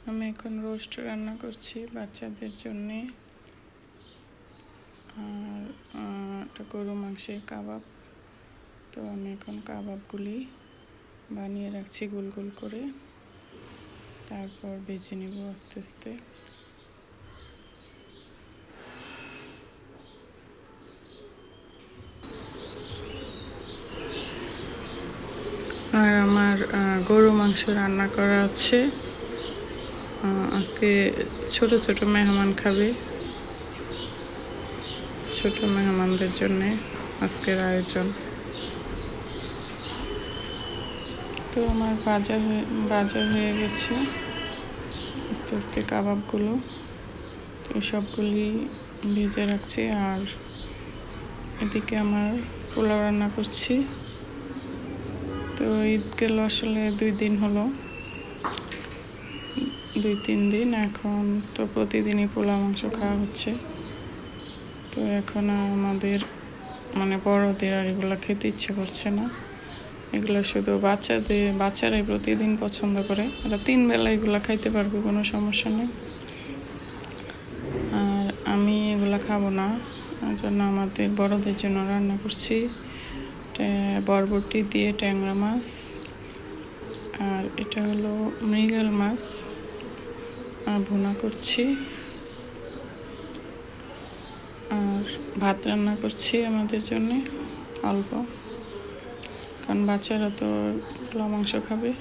আমি এখন রোস্ট রান্না করছি বাচ্চাদের জন্যে। আর একটা গরু মাংসের কাবাব। তো আমি এখন কাবাবগুলি বানিয়ে রাখছি গোল গোল করে, তারপর ভেজে নেব আস্তে আস্তে। আর আমার গরু মাংস রান্না করা আছে। আজকে ছোট ছোট মেহমান খাবে, ছোট মেহমানদের জন্যে আজকের আয়োজন। তো আমার ভাজা হয়ে গেছে আস্তে আস্তে কাবাবগুলো। তো সবগুলি ভেজে রাখছি। আর এদিকে আমার পোলাও রান্না করছি। তো ঈদ গেল আসলে 2 দিন হলো, 2-3 দিন। এখন তো প্রতিদিনই পোলাও মাংস খাওয়া হচ্ছে। তো এখন আমাদের বড়দের আর এগুলো খেতে ইচ্ছে করছে না। এগুলো শুধু বাচ্চারাই প্রতিদিন পছন্দ করে। ওরা 3 বেলা এগুলো খাইতে পারবে, কোনো সমস্যা নেই। আর আমি এগুলো খাবো না, ওই জন্য আমাদের বড়দের জন্য রান্না করছি বরবটি দিয়ে ট্যাংরা মাছ। আর এটা হলো মৃগেল মাছ ভুনা করছি। আর ভাত রান্না করছি আমাদের জন্যে অল্প, কারণ বাচ্চারা তো পোলাও মাংস খাবে।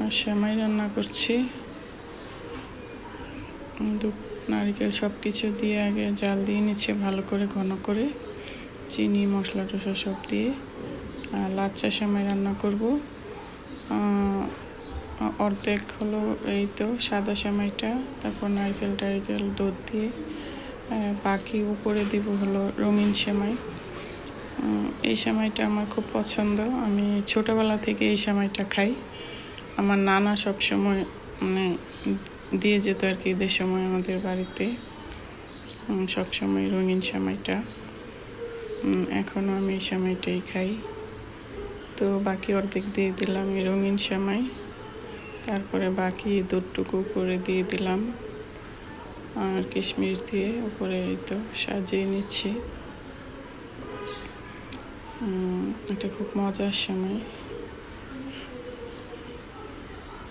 আর সেমাই রান্না করছি। দুধ নারকেল সব কিছু দিয়ে আগে জাল দিয়ে নিচ্ছে ভালো করে, ঘন করে, চিনি মশলা টশলা সব দিয়ে। আর লাচ্চা সেমাই রান্না করব। অর্ধেক হলো এই তো সাদা সেমাইটা, তারপর নারকেল দুধ দিয়ে, বাকি উপরে দিব হলো রঙিন সেমাই। এই সেমাইটা আমার খুব পছন্দ। আমি ছোটোবেলা থেকে এই সেমাইটা খাই। আমার নানা সবসময় দিয়ে যেত আর কি, ঈদের সময় আমাদের বাড়িতে সবসময় রঙিন সেমাইটা। এখনও আমি এই সেমাইটাই খাই। তো বাকি অর্ধেক দিয়ে দিলাম এই রঙিন সেমাই, তারপরে বাকি দুধটুকু করে দিয়ে দিলাম। আর কিশমিশ দিয়ে উপরে এই তো সাজিয়ে নিচ্ছি। এটা খুব মজার সেমাই।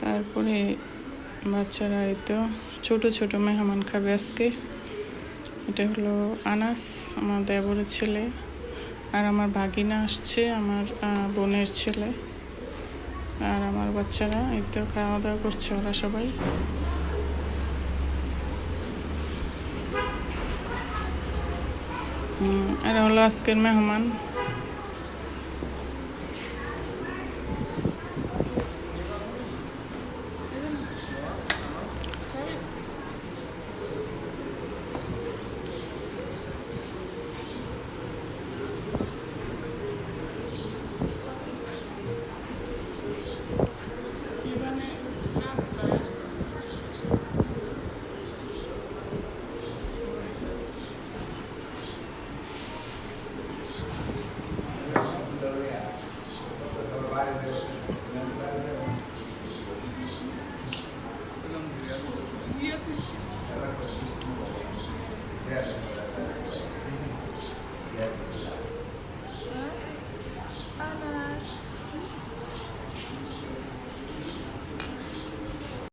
তারপরে বাচ্চারা এই তো ছোট ছোট মেহমান খাবে আজকে। এটা হলো আনাস, আমার দেবরের ছেলে। আর আমার ভাগিনা আসছে, আমার বোনের ছেলে। আর আমার বাচ্চারা এই তো খাওয়া দাওয়া করছে ওরা সবাই। এরা হলো আজকের মেহমান।